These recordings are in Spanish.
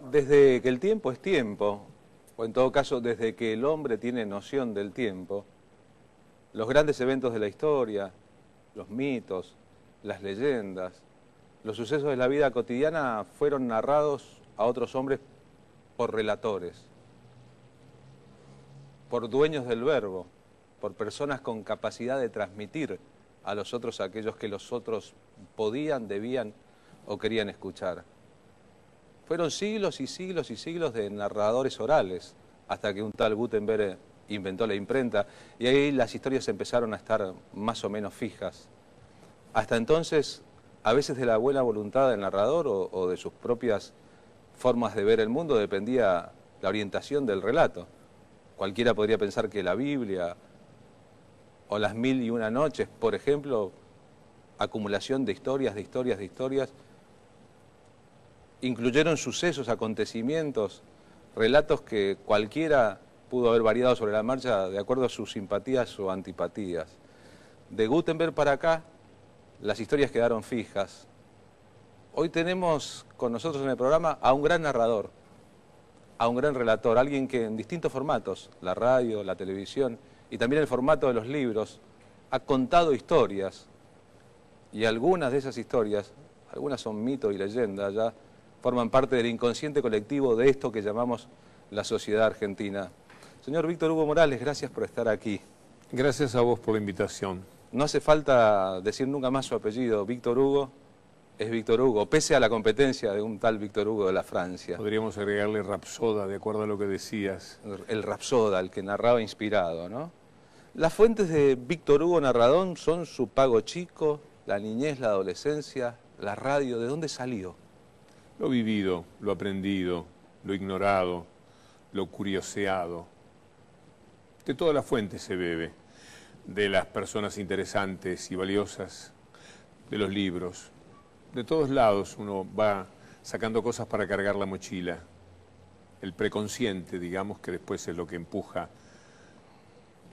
Desde que el tiempo es tiempo, o en todo caso desde que el hombre tiene noción del tiempo, los grandes eventos de la historia, los mitos, las leyendas, los sucesos de la vida cotidiana fueron narrados a otros hombres por relatores, por dueños del verbo, por personas con capacidad de transmitir a los otros aquellos que los otros podían, debían o querían escuchar. Fueron siglos y siglos y siglos de narradores orales, hasta que un tal Gutenberg inventó la imprenta, y ahí las historias empezaron a estar más o menos fijas. Hasta entonces, a veces de la buena voluntad del narrador o de sus propias formas de ver el mundo dependía la orientación del relato. Cualquiera podría pensar que la Biblia o las 1001 noches, por ejemplo, acumulación de historias, incluyeron sucesos, acontecimientos, relatos que cualquiera pudo haber variado sobre la marcha de acuerdo a sus simpatías o antipatías. De Gutenberg para acá, las historias quedaron fijas. Hoy tenemos con nosotros en el programa a un gran narrador, a un gran relator, alguien que en distintos formatos, la radio, la televisión y también el formato de los libros, ha contado historias, y algunas de esas historias, algunas son mito y leyenda ya, forman parte del inconsciente colectivo de esto que llamamos la sociedad argentina. Señor Víctor Hugo Morales, gracias por estar aquí. Gracias a vos por la invitación. No hace falta decir nunca más su apellido. Víctor Hugo es Víctor Hugo, pese a la competencia de un tal Víctor Hugo de la Francia. Podríamos agregarle Rapsoda, de acuerdo a lo que decías. El Rapsoda, el que narraba inspirado, ¿no? Las fuentes de Víctor Hugo Narradón son su Pago Chico, la niñez, la adolescencia, la radio. ¿De dónde salió? Lo vivido, lo aprendido, lo ignorado, lo curioseado. De todas las fuentes se bebe, de las personas interesantes y valiosas, de los libros. De todos lados uno va sacando cosas para cargar la mochila. El preconsciente, digamos, que después es lo que empuja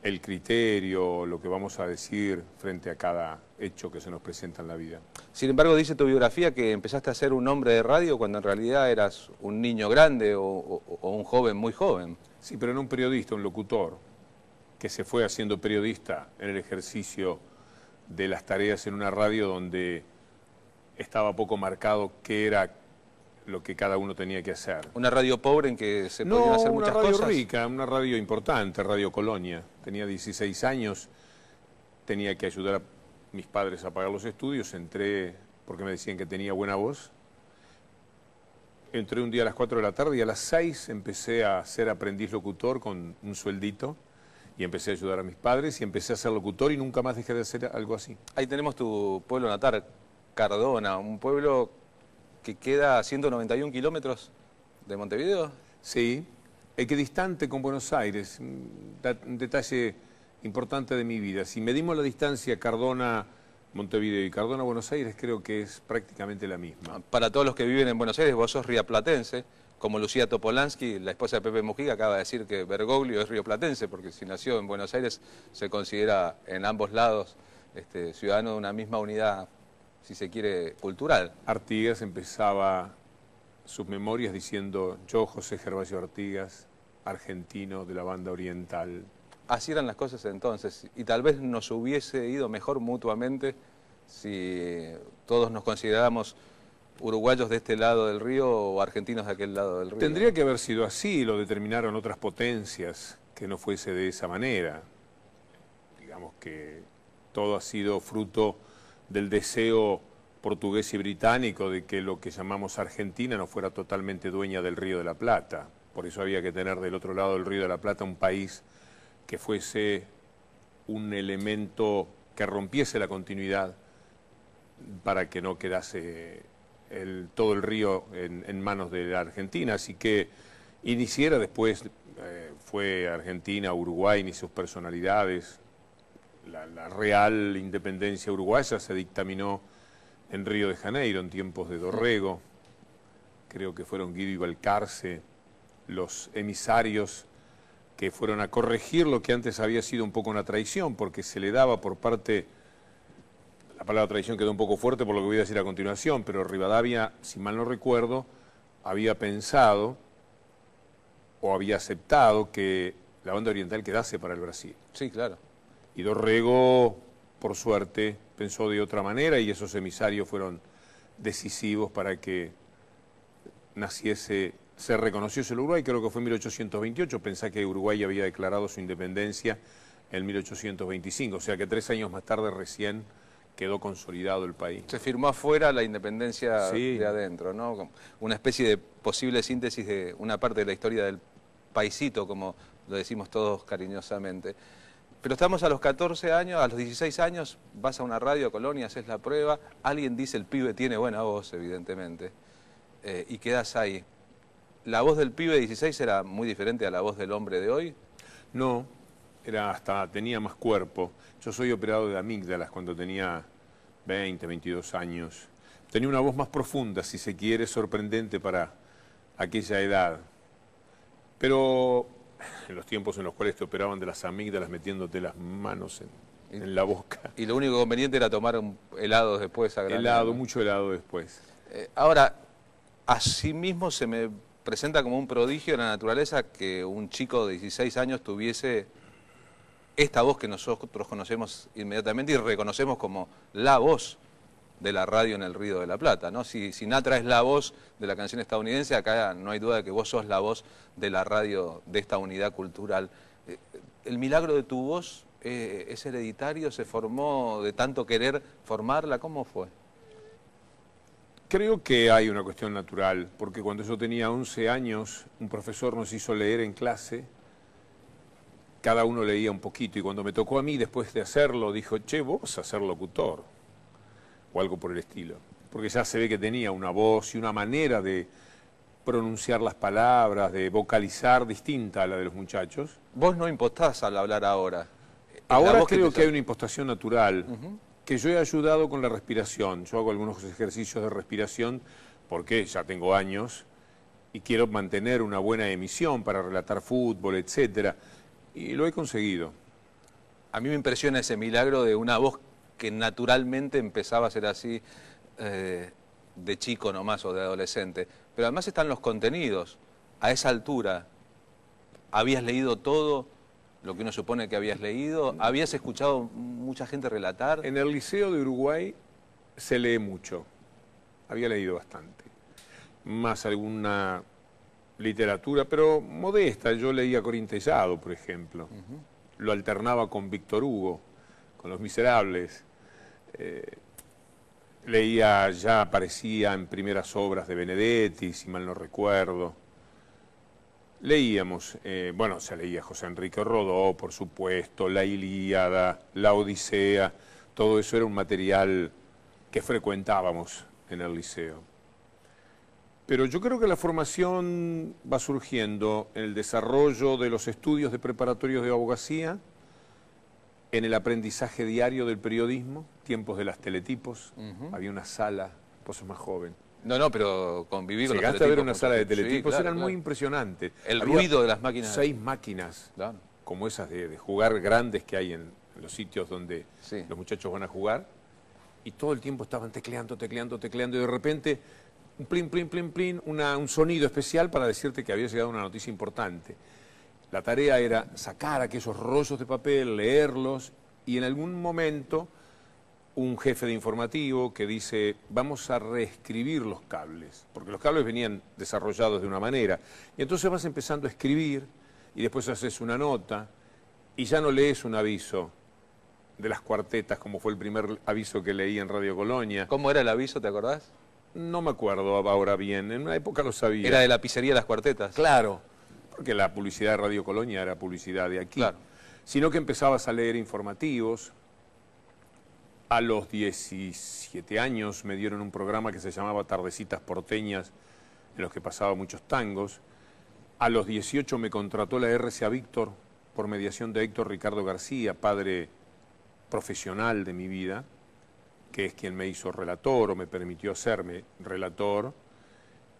el criterio, lo que vamos a decir frente a cada hecho que se nos presenta en la vida. Sin embargo, dice tu biografía que empezaste a ser un hombre de radio cuando en realidad eras un niño grande o un joven muy joven. Sí, pero no un periodista, un locutor, que se fue haciendo periodista en el ejercicio de las tareas en una radio donde estaba poco marcado qué era lo que cada uno tenía que hacer. Una radio pobre en que se podían hacer muchas cosas. No, una radio rica, una radio importante, Radio Colonia. Tenía 16 años, tenía que ayudar a mis padres a pagar los estudios, entré porque me decían que tenía buena voz. Entré un día a las 4 de la tarde y a las 6 empecé a ser aprendiz locutor con un sueldito y empecé a ayudar a mis padres y empecé a ser locutor y nunca más dejé de hacer algo así. Ahí tenemos tu pueblo natal, Cardona, un pueblo que queda a 191 kilómetros de Montevideo. Sí, equidistante con Buenos Aires, un detalle importante de mi vida. Si medimos la distancia Cardona-Montevideo y Cardona-Buenos Aires, creo que es prácticamente la misma. Para todos los que viven en Buenos Aires, vos sos rioplatense, como Lucía Topolansky, la esposa de Pepe Mujica, acaba de decir que Bergoglio es rioplatense, porque si nació en Buenos Aires se considera en ambos lados ciudadano de una misma unidad, si se quiere, cultural. Artigas empezaba sus memorias diciendo: yo, José Gervasio Artigas, argentino de la banda oriental. Así eran las cosas entonces, y tal vez nos hubiese ido mejor mutuamente si todos nos consideráramos uruguayos de este lado del río o argentinos de aquel lado del río. Tendría que haber sido así, lo determinaron otras potencias, que no fuese de esa manera. Digamos que todo ha sido fruto del deseo portugués y británico de que lo que llamamos Argentina no fuera totalmente dueña del Río de la Plata. Por eso había que tener del otro lado del Río de la Plata un país que fuese un elemento que rompiese la continuidad para que no quedase todo el río en manos de la Argentina, así que iniciara después, fue Argentina, Uruguay, ni sus personalidades. La real independencia uruguaya se dictaminó en Río de Janeiro, en tiempos de Dorrego. Creo que fueron Guido y Balcarce los emisarios que fueron a corregir lo que antes había sido un poco una traición, porque se le daba por parte, la palabra traición quedó un poco fuerte por lo que voy a decir a continuación, pero Rivadavia, si mal no recuerdo, había pensado o había aceptado que la banda oriental quedase para el Brasil. Sí, claro. Y Dorrego, por suerte, pensó de otra manera y esos emisarios fueron decisivos para que naciese, se reconoció el Uruguay, creo que fue en 1828, pensá que Uruguay había declarado su independencia en 1825, o sea que 3 años más tarde recién quedó consolidado el país. Se firmó afuera la independencia Sí. de adentro, ¿no? Una especie de posible síntesis de una parte de la historia del paisito, como lo decimos todos cariñosamente. Pero estamos a los 14 años, a los 16 años, vas a una radio, a Colonia, haces la prueba, alguien dice el pibe tiene buena voz, evidentemente, y quedas ahí. ¿La voz del pibe de 16 era muy diferente a la voz del hombre de hoy? No, tenía más cuerpo. Yo soy operado de amígdalas cuando tenía 20, 22 años. Tenía una voz más profunda, si se quiere, sorprendente para aquella edad. Pero en los tiempos en los cuales te operaban de las amígdalas metiéndote las manos en la boca. Y lo único conveniente era tomar un helado después a granel, Helado, ¿no? mucho helado después. Ahora, asimismo se me presenta como un prodigio de la naturaleza que un chico de 16 años tuviese esta voz que nosotros conocemos inmediatamente y reconocemos como la voz de la radio en el Río de la Plata, ¿no? Si Sinatra es la voz de la canción estadounidense, acá no hay duda de que vos sos la voz de la radio de esta unidad cultural. ¿El milagro de tu voz es hereditario? ¿Se formó de tanto querer formarla? ¿Cómo fue? Creo que hay una cuestión natural, porque cuando yo tenía 11 años, un profesor nos hizo leer en clase, cada uno leía un poquito, y cuando me tocó a mí, después de hacerlo, dijo, che, vos vas a ser locutor, o algo por el estilo, porque ya se ve que tenía una voz y una manera de pronunciar las palabras, de vocalizar distinta a la de los muchachos. Vos no impostás al hablar ahora. Ahora creo que hay una impostación natural, que yo he ayudado con la respiración. Yo hago algunos ejercicios de respiración porque ya tengo años y quiero mantener una buena emisión para relatar fútbol, etcétera, y lo he conseguido. A mí me impresiona ese milagro de una voz que naturalmente empezaba a ser así de chico nomás o de adolescente. Pero además están los contenidos. A esa altura, ¿habías leído todo lo que uno supone que habías leído? ¿Habías escuchado mucha gente relatar? En el Liceo de Uruguay se lee mucho. Había leído bastante. Más alguna literatura, pero modesta. Yo leía Corintellado, por ejemplo. Lo alternaba con Víctor Hugo, con Los Miserables. Leía, ya aparecía en primeras obras de Benedetti, si mal no recuerdo. Leíamos, bueno, se leía José Enrique Rodó, por supuesto, la Ilíada, la Odisea, todo eso era un material que frecuentábamos en el liceo. Pero yo creo que la formación va surgiendo en el desarrollo de los estudios de preparatorios de abogacía, en el aprendizaje diario del periodismo, tiempos de las teletipos, había una sala, vos sos más joven. No, pero convivir con los Llegaste a ver teletipos, una sala de teletipos, sí, claro, eran claro. muy impresionantes. El Había ruido de las máquinas. 6 máquinas, Claro. como esas de jugar grandes que hay en los sitios donde Sí. los muchachos van a jugar, y todo el tiempo estaban tecleando, y de repente, un plin, plin, plin, plin, un sonido especial para decirte que había llegado una noticia importante. La tarea era sacar aquellos rollos de papel, leerlos, y en algún momento un jefe de informativo que dice, vamos a reescribir los cables, porque los cables venían desarrollados de una manera, y entonces vas empezando a escribir, y después haces una nota, y ya no lees un aviso de las cuartetas, como fue el primer aviso que leí en Radio Colonia. ¿Cómo era el aviso, te acordás? No me acuerdo ahora bien, en una época lo sabía. Era de la pizzería Las Cuartetas. Claro, porque la publicidad de Radio Colonia era publicidad de aquí. Claro. Sino que empezabas a leer informativos, A los 17 años me dieron un programa que se llamaba Tardecitas Porteñas, en los que pasaba muchos tangos. A los 18 me contrató la RCA Víctor por mediación de Héctor Ricardo García, padre profesional de mi vida, que es quien me hizo relator o me permitió hacerme relator.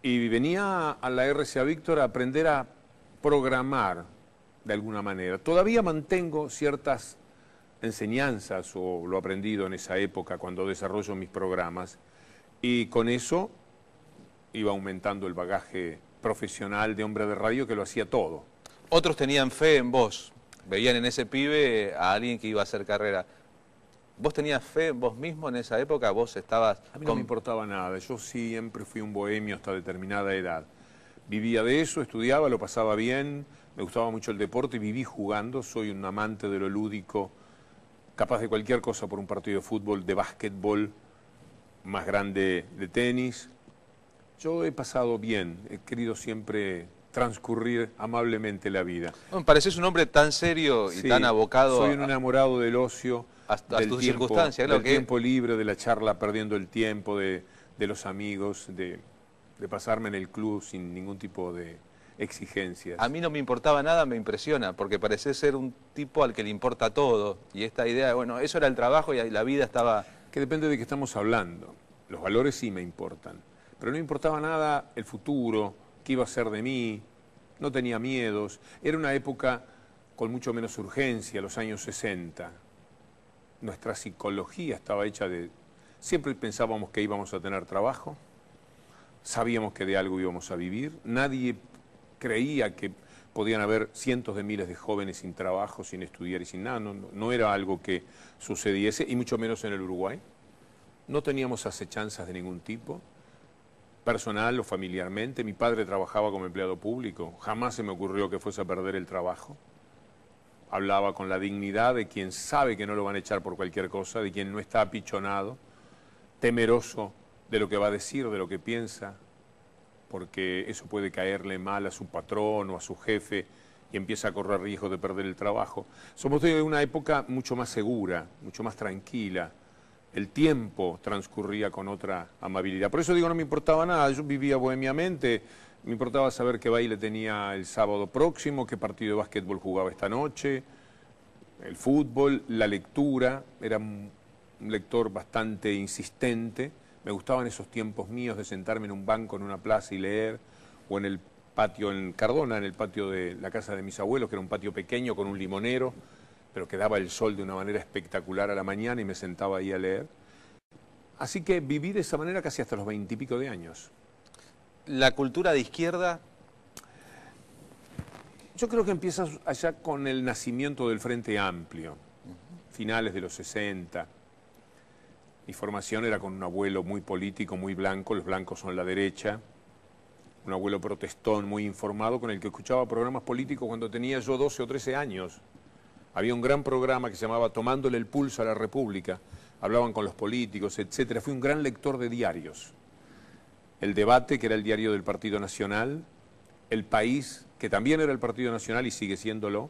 Y venía a la RCA Víctor a aprender a programar de alguna manera. Todavía mantengo ciertas enseñanzas o lo aprendido en esa época cuando desarrollo mis programas, y con eso iba aumentando el bagaje profesional de hombre de radio que lo hacía todo. Otros tenían fe en vos, veían en ese pibe a alguien que iba a hacer carrera. ¿Vos tenías fe en vos mismo en esa época? ¿Vos estabas...? A mí no me importaba nada, yo siempre fui un bohemio hasta determinada edad. Vivía de eso, estudiaba, lo pasaba bien, me gustaba mucho el deporte y viví jugando, soy un amante de lo lúdico, capaz de cualquier cosa por un partido de fútbol, de básquetbol, más grande de tenis. Yo he pasado bien, he querido siempre transcurrir amablemente la vida. Me pareces un hombre tan serio y tan abocado. Soy un enamorado del ocio, hasta tus circunstancias, del tiempo libre, de la charla perdiendo el tiempo, de los amigos, de pasarme en el club sin ningún tipo de exigencias. A mí no me importaba nada, me impresiona, porque parecés ser un tipo al que le importa todo. Y esta idea, bueno, eso era el trabajo y la vida estaba... Que depende de qué estamos hablando. Los valores sí me importan. Pero no me importaba nada el futuro, qué iba a ser de mí, no tenía miedos. Era una época con mucho menos urgencia, los años 60. Nuestra psicología estaba hecha de... Siempre pensábamos que íbamos a tener trabajo, sabíamos que de algo íbamos a vivir, nadie creía que podían haber cientos de miles de jóvenes sin trabajo, sin estudiar y sin nada. No era algo que sucediese, y mucho menos en el Uruguay. No teníamos acechanzas de ningún tipo, personal o familiarmente. Mi padre trabajaba como empleado público, jamás se me ocurrió que fuese a perder el trabajo. Hablaba con la dignidad de quien sabe que no lo van a echar por cualquier cosa, de quien no está apichonado, temeroso de lo que va a decir, de lo que piensa, porque eso puede caerle mal a su patrón o a su jefe y empieza a correr riesgo de perder el trabajo. Somos de una época mucho más segura, mucho más tranquila. El tiempo transcurría con otra amabilidad. Por eso digo, no me importaba nada, yo vivía bohemiamente, me importaba saber qué baile tenía el sábado próximo, qué partido de básquetbol jugaba esta noche, el fútbol, la lectura. Era un lector bastante insistente. Me gustaban esos tiempos míos de sentarme en un banco en una plaza y leer, o en el patio en Cardona, en el patio de la casa de mis abuelos, que era un patio pequeño con un limonero, pero que daba el sol de una manera espectacular a la mañana, y me sentaba ahí a leer. Así que viví de esa manera casi hasta los 20 y pico de años. ¿La cultura de izquierda? Yo creo que empieza allá con el nacimiento del Frente Amplio, finales de los 60. Mi formación era con un abuelo muy político, muy blanco, los blancos son la derecha, un abuelo protestón muy informado con el que escuchaba programas políticos cuando tenía yo 12 o 13 años. Había un gran programa que se llamaba Tomándole el pulso a la República, hablaban con los políticos, etc. Fui un gran lector de diarios. El Debate, que era el diario del Partido Nacional, El País, que también era el Partido Nacional y sigue siéndolo,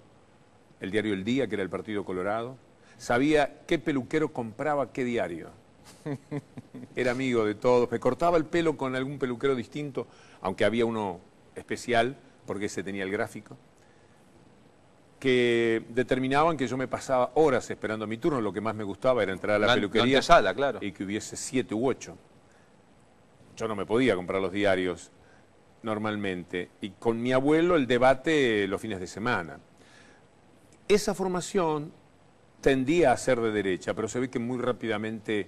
el diario El Día, que era el Partido Colorado. Sabía qué peluquero compraba qué diario. Era amigo de todos, me cortaba el pelo con algún peluquero distinto, aunque había uno especial, porque ese tenía el gráfico, que determinaban que yo me pasaba horas esperando mi turno. Lo que más me gustaba era entrar a la peluquería claro, y que hubiese 7 u 8. Yo no me podía comprar los diarios normalmente, y con mi abuelo el Debate los fines de semana. Esa formación tendía a ser de derecha, pero se ve que muy rápidamente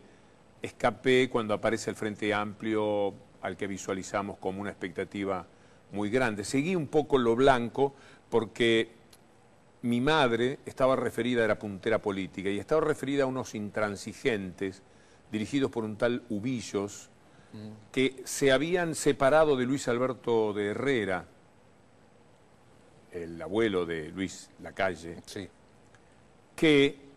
escapé cuando aparece el Frente Amplio, al que visualizamos como una expectativa muy grande. Seguí un poco lo blanco porque mi madre estaba referida, era puntera política, y estaba referida a unos intransigentes dirigidos por un tal Ubillos, que se habían separado de Luis Alberto de Herrera, el abuelo de Luis Lacalle, sí, que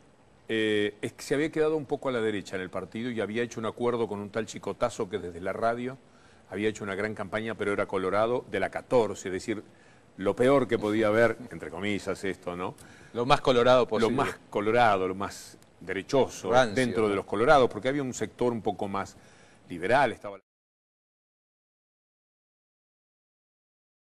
se había quedado un poco a la derecha en el partido y había hecho un acuerdo con un tal Chicotazo que desde la radio había hecho una gran campaña, pero era colorado de la 14, es decir, lo peor que podía haber, entre comillas esto, ¿no? Lo más colorado posible. Lo más colorado, lo más derechoso rancio, dentro de los colorados, porque había un sector un poco más liberal, estaba